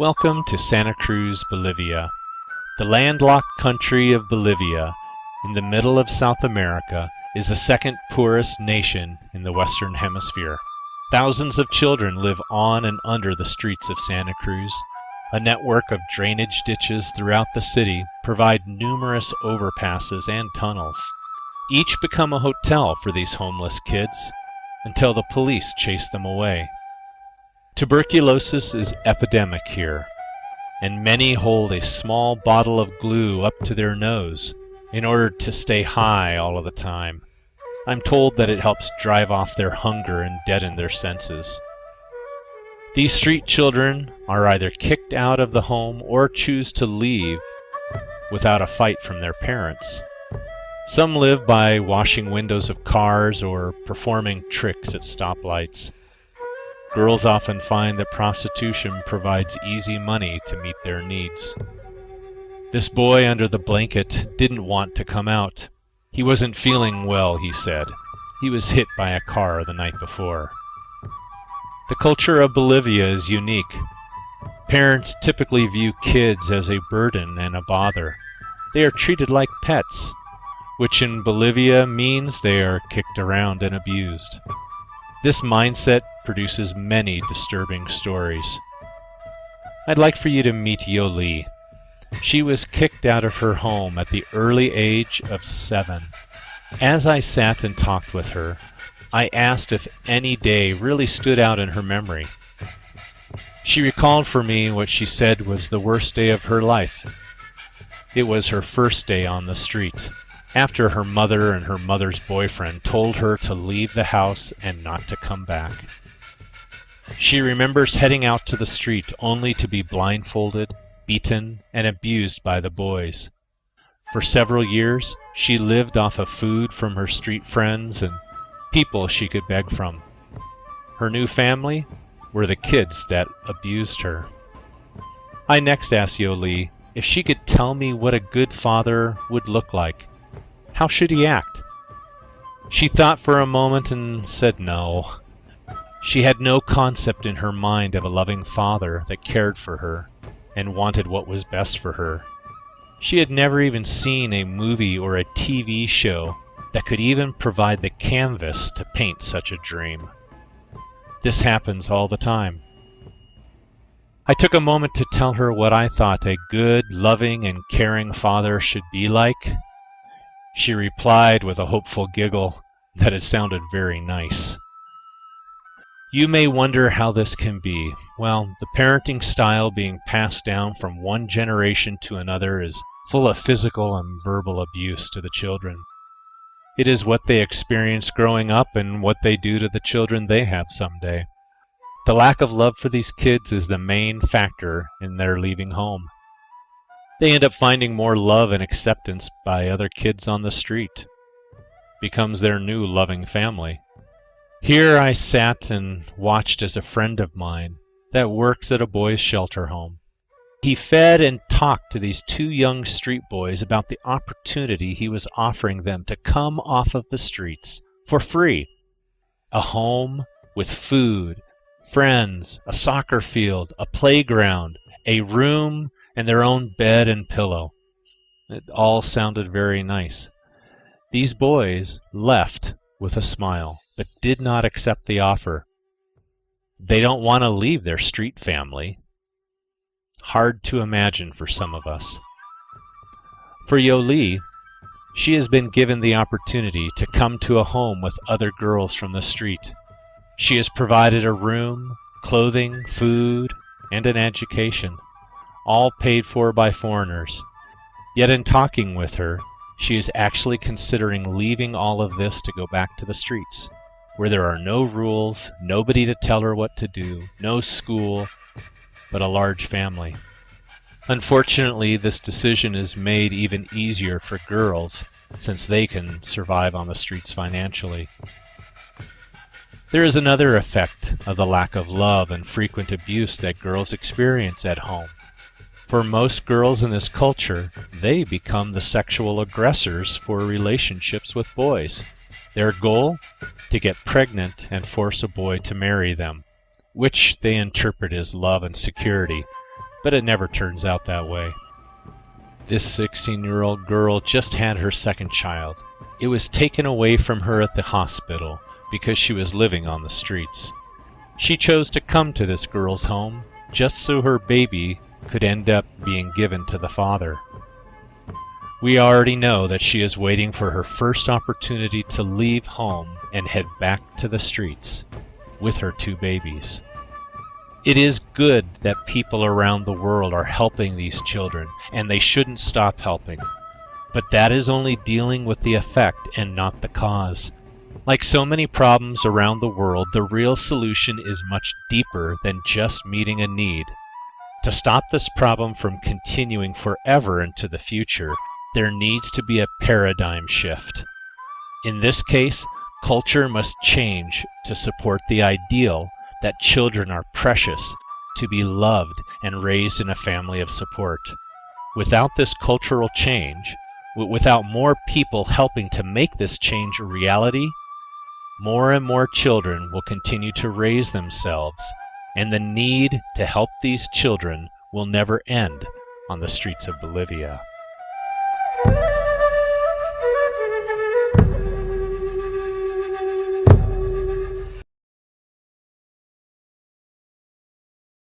Welcome to Santa Cruz, Bolivia. The landlocked country of Bolivia, in the middle of South America, is the second poorest nation in the Western Hemisphere. Thousands of children live on and under the streets of Santa Cruz. A network of drainage ditches throughout the city provide numerous overpasses and tunnels. Each become a hotel for these homeless kids until the police chase them away. Tuberculosis is epidemic here, and many hold a small bottle of glue up to their nose in order to stay high all of the time. I'm told that it helps drive off their hunger and deaden their senses. These street children are either kicked out of the home or choose to leave without a fight from their parents. Some live by washing windows of cars or performing tricks at stoplights. Girls often find that prostitution provides easy money to meet their needs. This boy under the blanket didn't want to come out. He wasn't feeling well, he said. He was hit by a car the night before. The culture of Bolivia is unique. Parents typically view kids as a burden and a bother. They are treated like pets, which in Bolivia means they are kicked around and abused. This mindset produces many disturbing stories. I'd like for you to meet Yoli. She was kicked out of her home at the early age of 7. As I sat and talked with her, I asked if any day really stood out in her memory. She recalled for me what she said was the worst day of her life. It was her first day on the street, after her mother and her mother's boyfriend told her to leave the house and not to come back. She remembers heading out to the street only to be blindfolded, beaten, and abused by the boys. For several years, she lived off of food from her street friends and people she could beg from. Her new family were the kids that abused her. I next asked Yoli if she could tell me what a good father would look like. How should he act? She thought for a moment and said no. She had no concept in her mind of a loving father that cared for her and wanted what was best for her. She had never even seen a movie or a TV show that could even provide the canvas to paint such a dream. This happens all the time. I took a moment to tell her what I thought a good, loving, and caring father should be like. She replied with a hopeful giggle that it sounded very nice. You may wonder how this can be. Well, the parenting style being passed down from one generation to another is full of physical and verbal abuse to the children. It is what they experience growing up and what they do to the children they have someday. The lack of love for these kids is the main factor in their leaving home. They end up finding more love and acceptance by other kids on the street. Becomes their new loving family. Here I sat and watched as a friend of mine that works at a boys' shelter home. He fed and talked to these 2 young street boys about the opportunity he was offering them to come off of the streets for free. A home with food, friends, a soccer field, a playground, a room, and their own bed and pillow. It all sounded very nice. These boys left with a smile, but did not accept the offer. They don't want to leave their street family. Hard to imagine for some of us. For Yoli, she has been given the opportunity to come to a home with other girls from the street. She is provided a room, clothing, food, and an education, all paid for by foreigners. Yet in talking with her, she is actually considering leaving all of this to go back to the streets, where there are no rules, nobody to tell her what to do, no school, but a large family. Unfortunately, this decision is made even easier for girls, since they can survive on the streets financially. There is another effect of the lack of love and frequent abuse that girls experience at home. For most girls in this culture, they become the sexual aggressors for relationships with boys. Their goal? To get pregnant and force a boy to marry them, which they interpret as love and security. but it never turns out that way. This 16-year-old girl just had her second child. It was taken away from her at the hospital because she was living on the streets. She chose to come to this girl's home just so her baby could end up being given to the father. We already know that she is waiting for her first opportunity to leave home and head back to the streets with her 2 babies. It is good that people around the world are helping these children, and they shouldn't stop helping. But that is only dealing with the effect and not the cause. Like so many problems around the world, the real solution is much deeper than just meeting a need. To stop this problem from continuing forever into the future, there needs to be a paradigm shift. In this case, culture must change to support the ideal that children are precious, to be loved and raised in a family of support. Without this cultural change, without more people helping to make this change a reality, more and more children will continue to raise themselves, and the need to help these children will never end on the streets of Bolivia.